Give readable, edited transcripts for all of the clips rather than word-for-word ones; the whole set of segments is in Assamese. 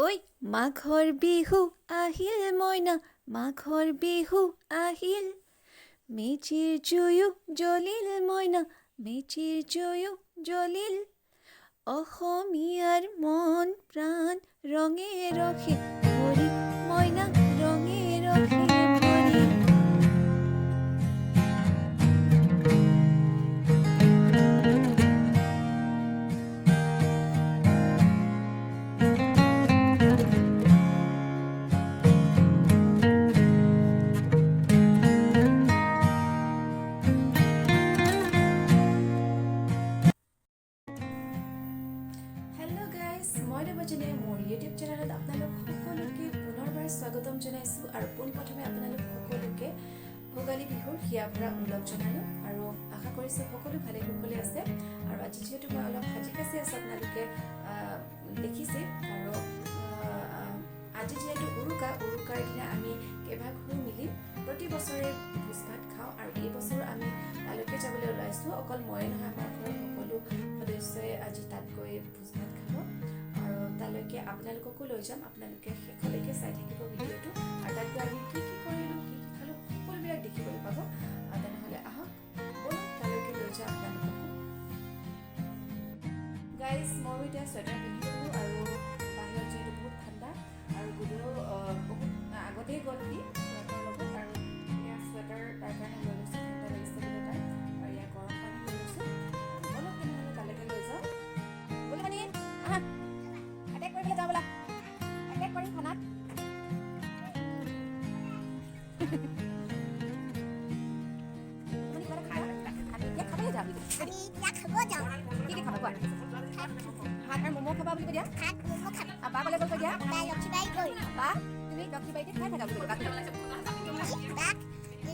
ঐ মাঘৰ বিহু আহিল মইনা, মাঘৰ বিহু আহিল, মেজিৰ জুয়ো জ্বলিল মইনা, মেজিৰ জুয়ো জ্বলিল, অসমীয়াৰ মন প্ৰাণ ৰঙে ৰখে ভৰি, মইনা ৰঙে ৰখে ভৰি। মোৰ ইউটিউব চেনেলত আপোনালোক সকলোকে পুনৰবাৰ স্বাগতম জনাইছোঁ আৰু পোনপ্ৰথমে আপোনালোক সকলোকে ভোগালী বিহুৰ হিয়াভৰা ওলগ জনালোঁ আৰু আশা কৰিছোঁ সকলো ভালে কুশলে আছে। আৰু আজি যিহেতু মই অলপ সাজি কাচি আছোঁ আপোনালোকে দেখিছে, আৰু আজি যিহেতু উৰুকাৰ দিনা আমি কেইবাঘৰো মিলি প্ৰতি বছৰে ভোজ ভাত খাওঁ আৰু এই বছৰো আমি তালৈকে যাবলৈ ওলাইছোঁ। অকল ময়ে নহয়, আমাৰ ঘৰৰ সকলো সদস্যই আজি তাত গৈ ভোজ ভাত খাব আৰু তালৈকে আপোনালোককো লৈ যাম। আপোনালোকে শেষলৈকে চাই থাকিব ভিডিঅ'টো আৰু তাত গৈ আমি কি কি কৰিলোঁ, কি কি খালোঁ, সকলোবিলাক দেখিবলৈ পাব। তেনেহ'লে আহক বলক তালৈকে লৈ যাওঁ আপোনালোককো। গাইজ, মই এতিয়া চুৱেটাৰ পিন্ধি ল'লোঁ আৰু বাহিৰত যিহেতু বহুত ঠাণ্ডা আৰু গুডিও বহুত আগতেই গ'ল সি চুৱেটাৰ লগত, আৰু এয়া চুৱেটাৰ তাৰ কাৰণে লৈ লৈছোঁ, ঠাণ্ডা লাগিছে বোলে তাই, আৰু ইয়াৰ গৰম পানী লৈ লৈছোঁ। বলক তেনেহ'লে তালৈকে লৈ যাওঁ। বলে মানে আহা এটেক কৰিবলৈ যাওঁ ব'লা, এটেক কৰিম খানাত। ভাত আৰু ম'ম' খাবা বুলি কৈ দিয়া, বা ক'লে গ'ল কৈ দিয়া, বা তুমি লক্ষীবাৰীতে খাই থাকা বুলি কৈ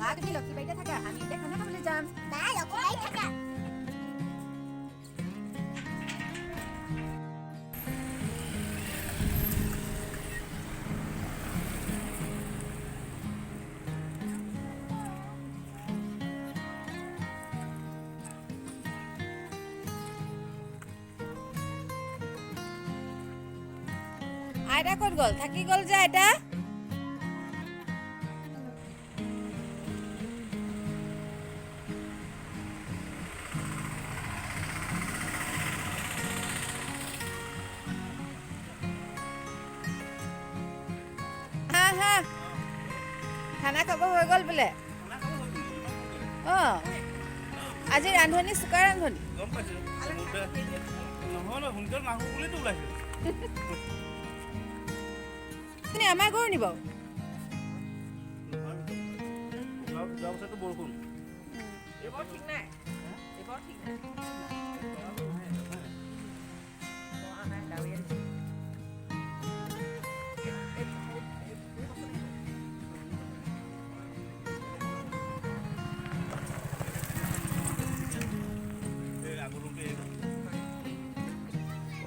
বা তুমি লক্ষীবাৰীতে থাকা, আমি এতিয়া খানা খাবলৈ যাম। আইতা ক'ত গ'ল? থাকি গ'ল যে আইতা। খানা খাব হৈ গ'ল বোলে। অঁ, আজি ৰান্ধনি চুকা ৰান্ধনি। আমাৰ ঘৰ নিব বৰষুণ এইবাৰ ঠিক নাই, এইবাৰ ঠিক নাই।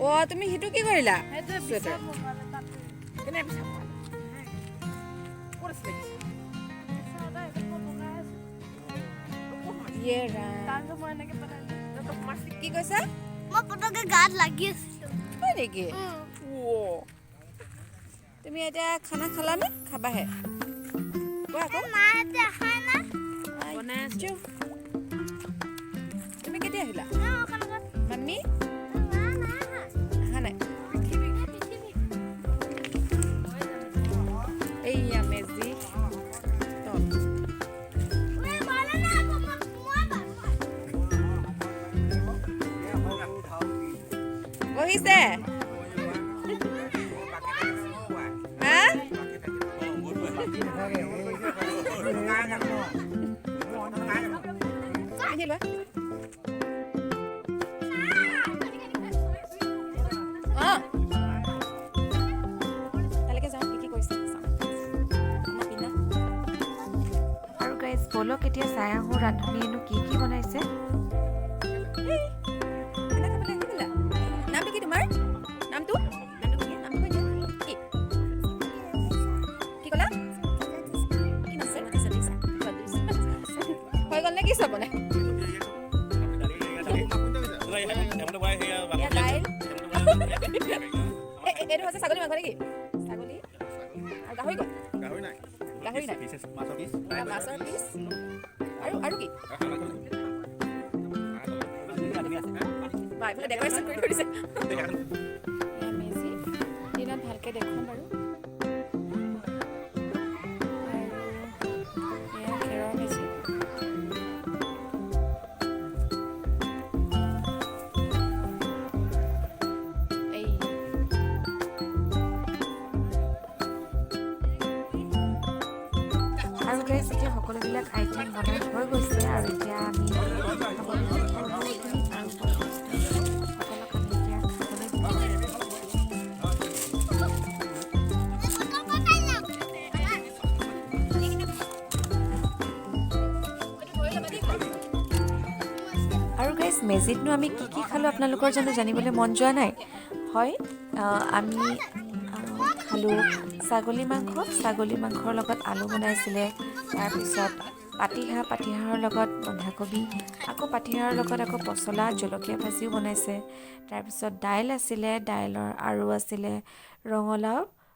অ' তুমি সেইটো কি কৰিলা? কেনে পিছা কি কৈছা? মই পটকে গাত লাগি আছিলো। হয় নেকি? তুমি এতিয়া খানা খালানে? খাবাহে? তুমি কেতিয়া আহিলা? মাম্মী অহা নাই? এইয়া মেজি বহিছে। আৰু গাইজ বলক এতিয়া চাই আহোঁ ৰান্ধনীয়েনো কি কি বনাইছে। নামটো কি তোমাৰ? নামটো কি ক'লা? হৈ গ'ল নে কি চব বনাই? দাইল, এইটো হৈছে ছাগলী মাংস এইফালে কি ছাগলী আৰু গাহৰি ক'ত গাহৰি নাই গাহৰি নাই মাছৰ পিচ মাছৰ পিচ আৰু কি বা এইফালে ডেক'ৰেশ্যন কৰি থৈ দিছে মেজি দিনত ভালকৈ দেখোঁ বাৰু আৰু এয়া খেৰৰ মেজি আৰু গাইজ এতিয়া সকলোবিলাক আইটেম বনাই হৈ গৈছে আৰু এতিয়া আমি আৰু গাইজ মেজিতনো আমি কি খালোঁ আপোনালোকৰ জানিবলৈ মন যোৱা নাই হয় আমি খালোঁ ছাগলী মাংসৰ লগত আলু বনাইছিলে তাৰপিছত পাতিহাঁহৰ লগত বন্ধাকবি আকৌ পাতিহাঁহৰ লগত আকৌ পচলা জলকীয়া ভাজিও বনাইছে তাৰপিছত দাইল আছিলে দাইলৰ আৰু আছিলে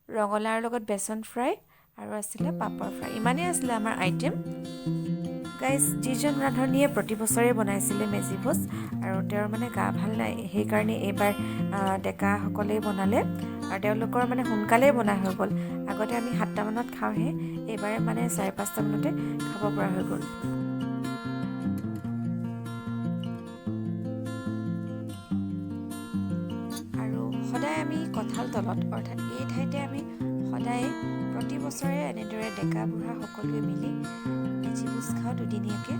ৰঙালাওৰ লগত বেচন ফ্ৰাই আৰু আছিলে পাপৰ ফ্ৰাই ইমানেই আছিলে আমাৰ আইটেম গাইজ যিজন ৰান্ধনীয়ে প্ৰতি বছৰে বনাইছিলে মেজি ভোজ আৰু তেওঁৰ মানে গা ভাল নাই সেইকাৰণে এইবাৰ ডেকাসকলেই বনালে আৰু তেওঁলোকৰ মানে সোনকালেই বনাই হৈ গ'ল আগতে আমি 7টা মানত খাওঁহে এইবাৰে মানে 4-5টা মানতে খাব পৰা হৈ গ'ল আৰু সদায় আমি কঁঠাল তলত অৰ্থাৎ এই ঠাইতে আমি সদায় প্ৰতি বছৰে এনেদৰে ডেকা বুঢ়া সকলোৱে মিলি মেজি ভোজ খাওঁ দুদিনীয়াকৈ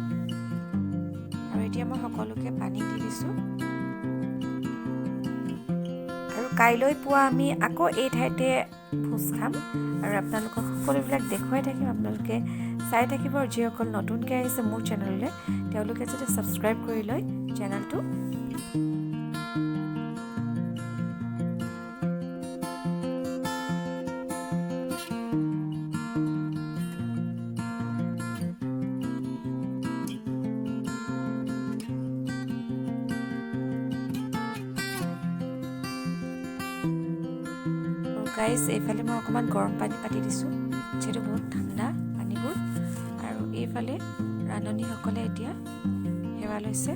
আৰু এতিয়া মই সকলোকে পানী দি দিছোঁ আৰু কাইলৈ পুৱা আমি আকৌ এই ঠাইতে ভোজ খাম আৰু আপোনালোকক সকলোবিলাক দেখুৱাই থাকিম আপোনালোকে চাই থাকিব আৰু যিসকল নতুনকৈ আহিছে মোৰ চেনেললৈ তেওঁলোকে যাতে ছাবস্ক্ৰাইব কৰি লয় চেনেলটো গাইজ এইফালে মই অকণমান গৰম পানী পাতি দিছোঁ যিহেতু বহুত ঠাণ্ডা পানীবোৰ আৰু এইফালে ৰান্ধনীসকলে এতিয়া সেৱা লৈছে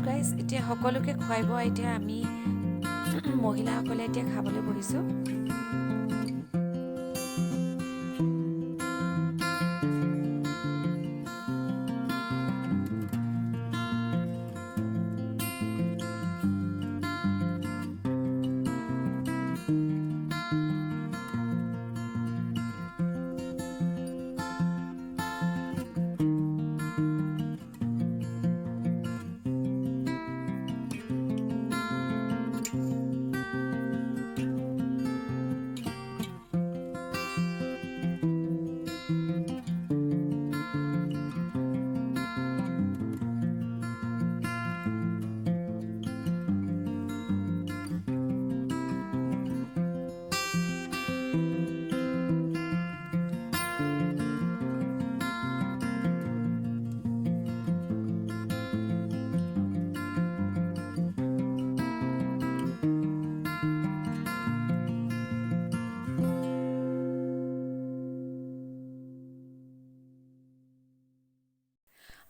গাইজ এতিয়া সকলোকে খুৱাই বোৱাই এতিয়া আমি মহিলাসকলে এতিয়া খাবলৈ বহিছোঁ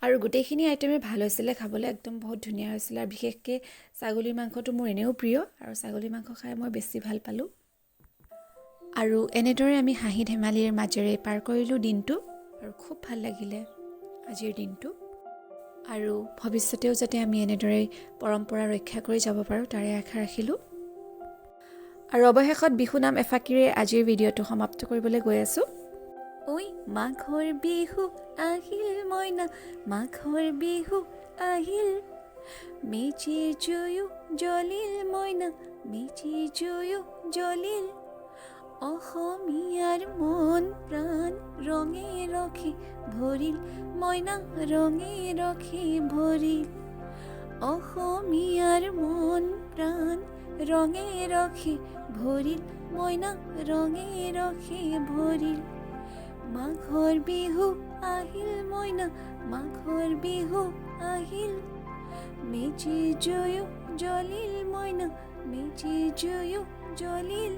আৰু গোটেইখিনি আইটেমে ভাল হৈছিলে খাবলৈ একদম বহুত ধুনীয়া হৈছিলে আৰু বিশেষকৈ ছাগলীৰ মাংসটো মোৰ এনেও প্ৰিয় আৰু ছাগলী মাংস খাই মই বেছি ভাল পালোঁ আৰু এনেদৰে আমি হাঁহি ধেমালিৰ মাজেৰে পাৰ কৰিলোঁ দিনটো আৰু খুব ভাল লাগিলে আজিৰ দিনটো আৰু ভৱিষ্যতেও যাতে আমি এনেদৰে পৰম্পৰা ৰক্ষা কৰি যাব পাৰোঁ তাৰে আশা ৰাখিলোঁ আৰু অৱশেষত বিহু নাম এফাকিৰে আজিৰ ভিডিঅ'টো সমাপ্ত কৰিবলৈ গৈ আছোঁ ঐ মাঘৰ বিহু আহিল মইনা মাঘৰ বিহু আহিল মেজিৰ জুয়ো জ্বলিল মইনা মেজিৰ জুয়ো জ্বলিল অসমীয়াৰ মন প্ৰাণ ৰঙে ৰখি ভৰিল মইনা ৰঙে ৰখি ভৰিল অসমীয়াৰ মন প্ৰাণ ৰঙে ৰখি ভৰিল মইনা ৰঙে ৰখি ভৰিল মাঘৰ বিহু আহিল মইনা মাঘৰ বিহু আহিল মেজি জুয়ো জ্বলিল মইনা মেজি জুয়ো জ্বলিল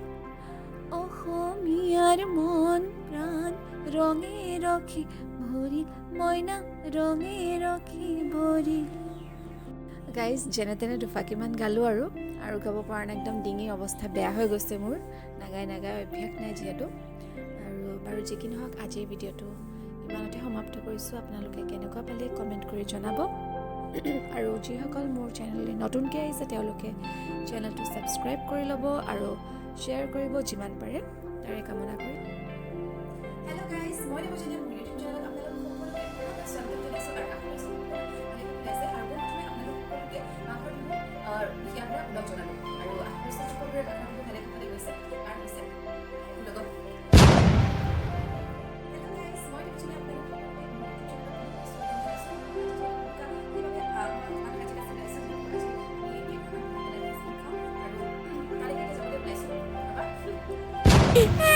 অসমীয়াৰ মন প্ৰাণ ৰঙে ৰখি ভৰিল মইনা ৰঙে ৰখি ভৰিল গাইজ যেনে তেনে দুফাকিমান গালোঁ আৰু গাব পৰা নাই একদম ডিঙিৰ অৱস্থা বেয়া হৈ গৈছে মোৰ নাগাই অভ্যাস নাই যিহেতু আৰু বাৰু যি কি নহওক আজিৰ ভিডিঅ'টো ইমানতে সমাপ্ত কৰিছোঁ আপোনালোকে কেনেকুৱা পালে কমেণ্ট কৰি জনাব আৰু যিসকল মোৰ চেনেললৈ নতুনকৈ আহিছে তেওঁলোকে চেনেলটো ছাবস্ক্ৰাইব কৰি ল'ব আৰু শ্বেয়াৰ কৰিব যিমান পাৰে তাৰে কামনা কৰি হেল্ল' গাইজ মই দেৱজিৎ মোৰ ইউটিউব চেনেলত আপোনালোক সকলোকে স্বাগতম জনাইছোঁ আৰু আশা কৰিছোঁ হিয়াভৰা উলগ জনালোঁ আৰু আশা কৰিছোঁ সকলোৰে মাঘৰ বিহু ভালে কুশলে গৈছে আৰু হৈছে লগত Yeah.